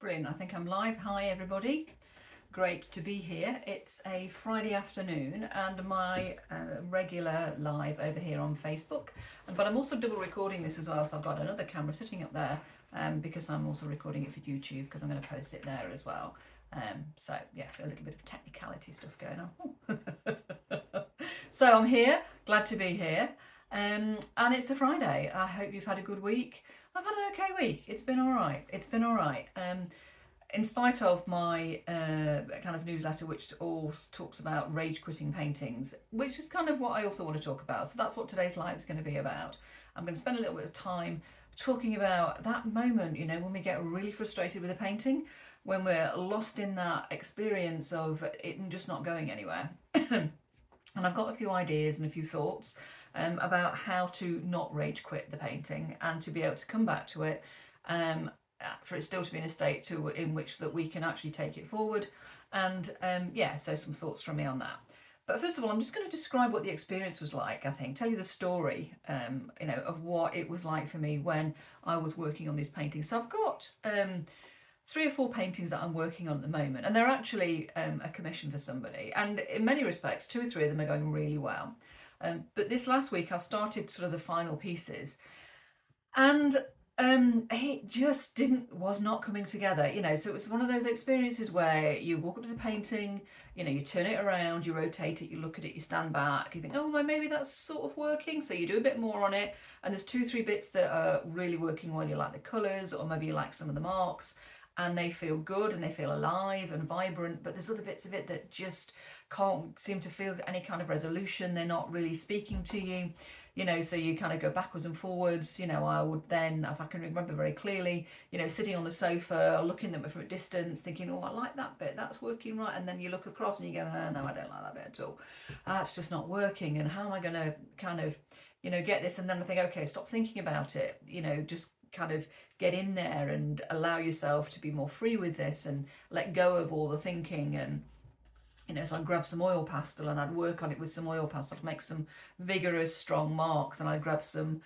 Brilliant, I think I'm live. Hi everybody, great to be here. It's a Friday afternoon and my regular live over here on Facebook, but I'm also double recording this as well, so I've got another camera sitting up there because I'm also recording it for YouTube because I'm going to post it there as well. So yeah, so a little bit of technicality stuff going on. So I'm here, glad to be here, and it's a Friday. I hope you've had a good week. I've had an okay week. It's been all right. In spite of my kind of newsletter, which all talks about rage quitting paintings, which is kind of what I also want to talk about. So that's what today's live is going to be about. I'm going to spend a little bit of time talking about that moment, when we get really frustrated with a painting, when we're lost in that experience of it just not going anywhere. And I've got a few ideas and a few thoughts about how to not rage quit the painting and to be able to come back to it, for it still to be in a state in which that we can actually take it forward. And so some thoughts from me on that. But first of all, I'm just going to describe what the experience was like, I think, tell you the story, of what it was like for me when I was working on these paintings. So I've got 3 or 4 paintings that I'm working on at the moment, and they're actually a commission for somebody. And in many respects, 2 or 3 of them are going really well. But this last week, I started sort of the final pieces, and it just was not coming together, so it was one of those experiences where you walk up to the painting, you turn it around, you rotate it, you look at it, you stand back, you think, oh, well, maybe that's sort of working, so you do a bit more on it, and there's 2 or 3 bits that are really working well. You like the colours, or maybe you like some of the marks, and they feel good and they feel alive and vibrant, but there's other bits of it that just can't seem to feel any kind of resolution. They're not really speaking to you, so you kind of go backwards and forwards. I would then, if I can remember very clearly, sitting on the sofa, looking at them from a distance, thinking, oh, I like that bit, that's working right. And then you look across and you go, oh, no, I don't like that bit at all. That's just not working. And how am I going to kind of, get this? And then I think, okay, stop thinking about it, just kind of get in there and allow yourself to be more free with this and let go of all the thinking. And so I'd grab some oil pastel and I'd work on it with some oil pastel to make some vigorous, strong marks. And I'd grab some,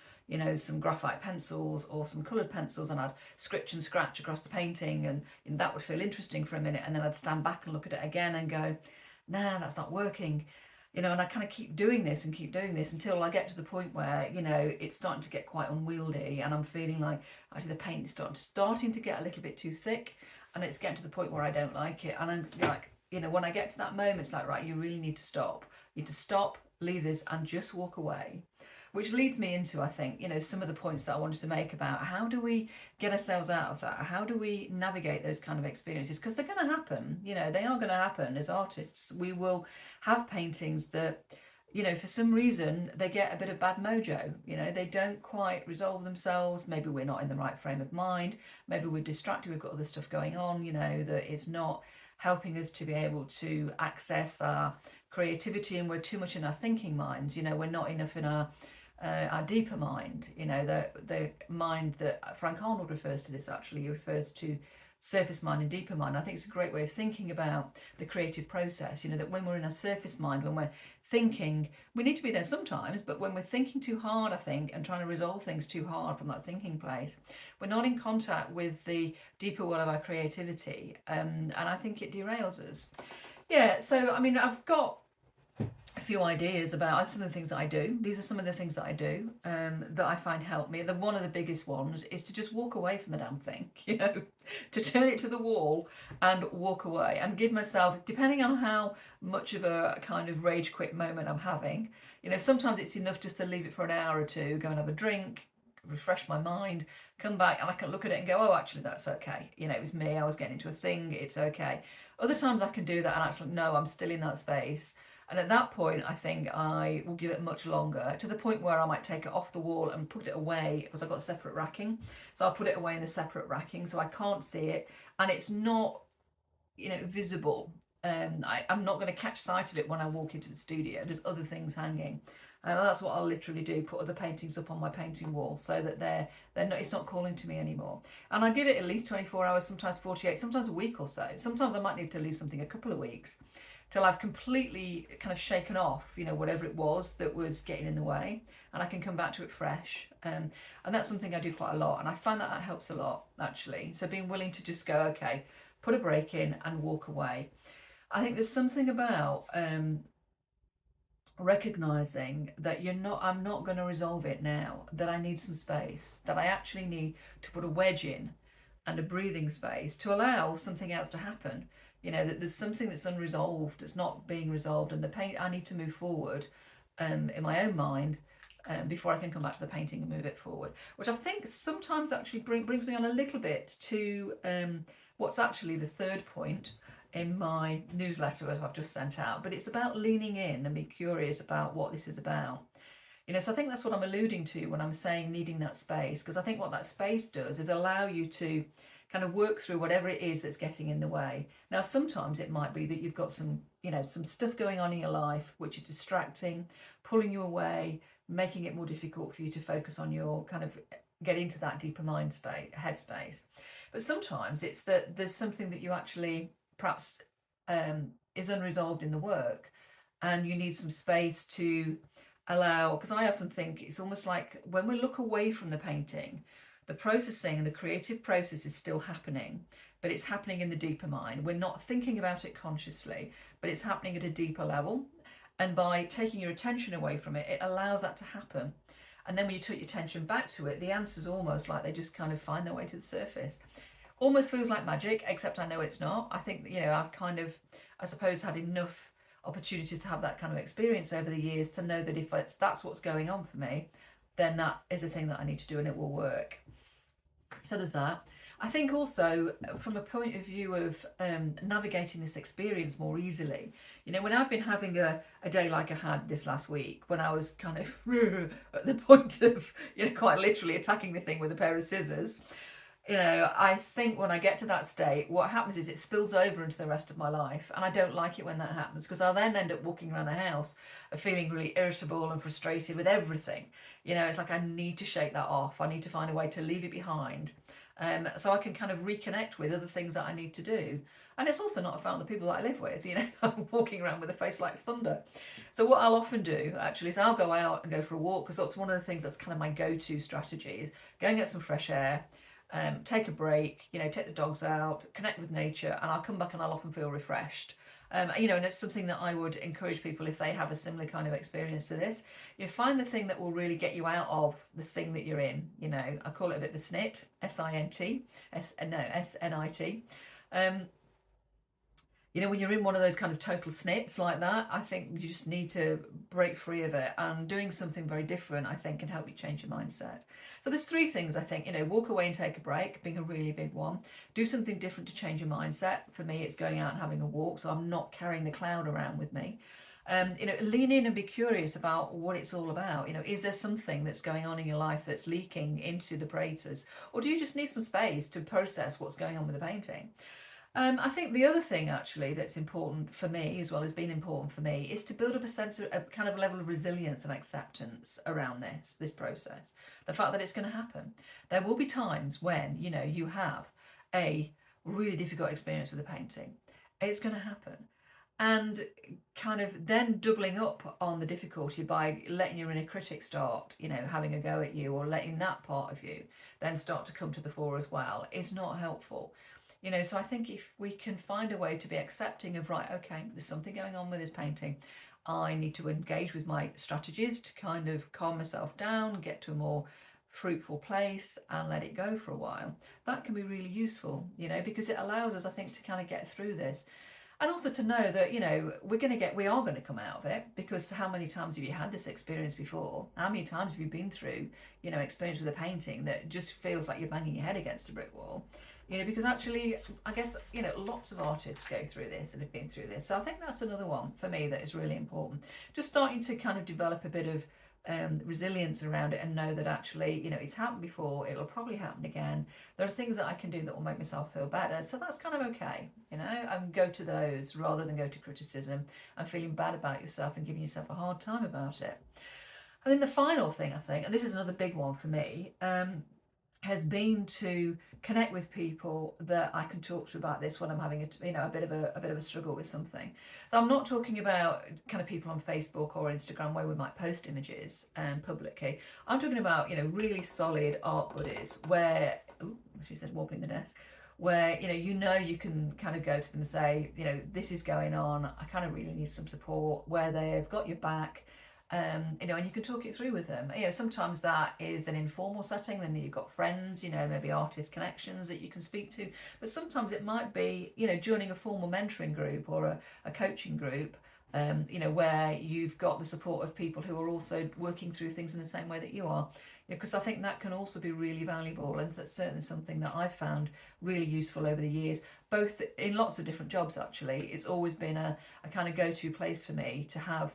some graphite pencils or some coloured pencils, and I'd scritch and scratch across the painting, and that would feel interesting for a minute. And then I'd stand back and look at it again and go, nah, that's not working. And I kind of keep doing this until I get to the point where, it's starting to get quite unwieldy, and I'm feeling like actually the paint is starting to get a little bit too thick, and it's getting to the point where I don't like it. And I'm like, when I get to that moment, it's like, right, you really need to stop. You need to stop, leave this, and just walk away. Which leads me into, I think, some of the points that I wanted to make about how do we get ourselves out of that? How do we navigate those kind of experiences? Because they're going to happen, they are going to happen. As artists, we will have paintings that, for some reason, they get a bit of bad mojo. They don't quite resolve themselves. Maybe we're not in the right frame of mind. Maybe we're distracted. We've got other stuff going on, that it's not helping us to be able to access our creativity, and we're too much in our thinking minds. We're not enough in our deeper mind, the mind that Frank Arnold refers to this. Actually, he refers to surface mind and deeper mind. I think it's a great way of thinking about the creative process, that when we're in a surface mind, when we're thinking, we need to be there sometimes, but when we're thinking too hard, I think, and trying to resolve things too hard from that thinking place, we're not in contact with the deeper well of our creativity, and I think it derails us. Yeah, so I mean, I've got a few ideas about some of the things that I do. These are some of the things that I do that I find help me. One of the biggest ones is to just walk away from the damn thing, to turn it to the wall and walk away, and give myself, depending on how much of a kind of rage quit moment I'm having, sometimes it's enough just to leave it for an hour or two, go and have a drink, refresh my mind, come back, and I can look at it and go, oh, actually, that's okay. It was me, I was getting into a thing, it's okay. Other times I can do that and actually, no, I'm still in that space. And at that point, I think I will give it much longer, to the point where I might take it off the wall and put it away, because I've got separate racking. So I'll put it away in the separate racking so I can't see it, and it's not, visible. I'm not going to catch sight of it when I walk into the studio. There's other things hanging. And that's what I'll literally do, put other paintings up on my painting wall so that they're not, it's not calling to me anymore. And I give it at least 24 hours, sometimes 48, sometimes a week or so. Sometimes I might need to leave something a couple of weeks, till I've completely kind of shaken off, whatever it was that was getting in the way, and I can come back to it fresh. And that's something I do quite a lot, and I find that helps a lot, actually. So being willing to just go, okay, put a break in and walk away. I think there's something about recognizing that I'm not going to resolve it now, that I need some space, that I actually need to put a wedge in and a breathing space to allow something else to happen. That there's something that's unresolved, that's not being resolved, and the paint, I need to move forward in my own mind before I can come back to the painting and move it forward, which I think sometimes actually brings me on a little bit to what's actually the third point in my newsletter, as I've just sent out. But it's about leaning in and be curious about what this is about. So I think that's what I'm alluding to when I'm saying needing that space, because I think what that space does is allow you to kind of work through whatever it is that's getting in the way. Now, sometimes it might be that you've got some stuff going on in your life which is distracting, pulling you away, making it more difficult for you to focus on your kind of get into that deeper mind space, headspace. But sometimes it's that there's something that you actually perhaps is unresolved in the work, and you need some space to allow, because I often think it's almost like when we look away from the painting, the processing and the creative process is still happening, but it's happening in the deeper mind. We're not thinking about it consciously, but it's happening at a deeper level. And by taking your attention away from it, it allows that to happen. And then when you take your attention back to it, the answer's almost like they just kind of find their way to the surface. Almost feels like magic, except I know it's not. I think, I've kind of, I suppose, had enough opportunities to have that kind of experience over the years to know that if that's what's going on for me, then that is a thing that I need to do and it will work. So there's that. I think also from a point of view of navigating this experience more easily, when I've been having a day like I had this last week, when I was kind of at the point of, quite literally attacking the thing with a pair of scissors, I think when I get to that state, what happens is it spills over into the rest of my life. And I don't like it when that happens, because I'll then end up walking around the house feeling really irritable and frustrated with everything. It's like I need to shake that off. I need to find a way to leave it behind. So I can kind of reconnect with other things that I need to do. And it's also not found the people that I live with, I'm walking around with a face like thunder. So what I'll often do actually is I'll go out and go for a walk, because that's one of the things that's kind of my go-to strategy, is go and get some fresh air, take a break, take the dogs out, connect with nature, and I'll come back and I'll often feel refreshed. And it's something that I would encourage people, if they have a similar kind of experience to this, find the thing that will really get you out of the thing that you're in. I call it a bit of a snit, S-I-N-T, S-N-I-T. When you're in one of those kind of total snips like that, I think you just need to break free of it, and doing something very different, I think, can help you change your mindset. So there's three things, I think, walk away and take a break, being a really big one. Do something different to change your mindset. For me, it's going out and having a walk, so I'm not carrying the cloud around with me. Lean in and be curious about what it's all about. Is there something that's going on in your life that's leaking into the craters, or do you just need some space to process what's going on with the painting? I think the other thing actually that's important for me, as well as being important for me, is to build up a sense of a kind of level of resilience and acceptance around this process. The fact that it's going to happen. There will be times when, you have a really difficult experience with a painting. It's going to happen. And kind of then doubling up on the difficulty by letting your inner critic start, having a go at you, or letting that part of you then start to come to the fore as well, is not helpful. So I think if we can find a way to be accepting of, right, okay, there's something going on with this painting, I need to engage with my strategies to kind of calm myself down, get to a more fruitful place and let it go for a while. That can be really useful, because it allows us, I think, to kind of get through this. And also to know that, we are going to come out of it, because how many times have you had this experience before? How many times have you been through, experience with a painting that just feels like you're banging your head against a brick wall? Because actually, I guess, lots of artists go through this and have been through this. So I think that's another one for me that is really important. Just starting to kind of develop a bit of resilience around it, and know that actually, it's happened before, it'll probably happen again. There are things that I can do that will make myself feel better. So that's kind of okay, and go to those rather than go to criticism and feeling bad about yourself and giving yourself a hard time about it. And then the final thing, I think, and this is another big one for me, has been to connect with people that I can talk to about this when I'm having a bit of a struggle with something. So I'm not talking about kind of people on Facebook or Instagram where we might post images publicly. I'm talking about really solid art buddies where, ooh, she said wobbling the desk, where you can kind of go to them and say, this is going on, I kind of really need some support, where they've got your back. And you can talk it through with them. Sometimes that is an informal setting, then you've got friends, maybe artist connections that you can speak to. But sometimes it might be, joining a formal mentoring group or a coaching group, where you've got the support of people who are also working through things in the same way that you are. Because I think that can also be really valuable, and that's certainly something that I've found really useful over the years, both in lots of different jobs actually. It's always been a kind of go-to place for me to have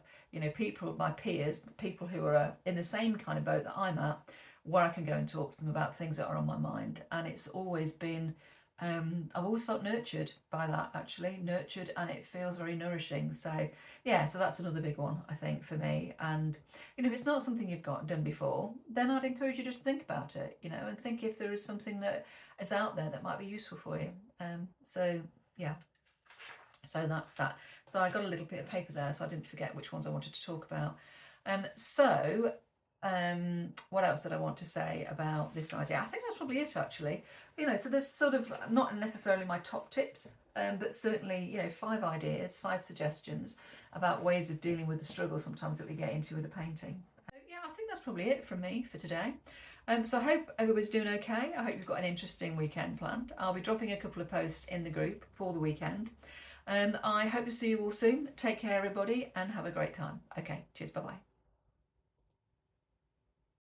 people, my peers, people who are in the same kind of boat that I'm at, where I can go and talk to them about things that are on my mind. And it's always been, I've always felt nurtured by that, actually, nurtured, and it feels very nourishing. So yeah, so that's another big one, I think, for me. And if it's not something you've done before, then I'd encourage you just to think about it, and think if there is something that is out there that might be useful for you. So yeah. So that's that. So I got a little bit of paper there, so I didn't forget which ones I wanted to talk about. What else did I want to say about this idea? I think that's probably it, actually. So there's sort of not necessarily my top tips, but certainly, 5 ideas, 5 suggestions about ways of dealing with the struggle sometimes that we get into with the painting. Yeah, I think that's probably it from me for today. So I hope everybody's doing okay. I hope you've got an interesting weekend planned. I'll be dropping a couple of posts in the group for the weekend. I hope to see you all soon. Take care, everybody, and have a great time. Okay, cheers, bye-bye.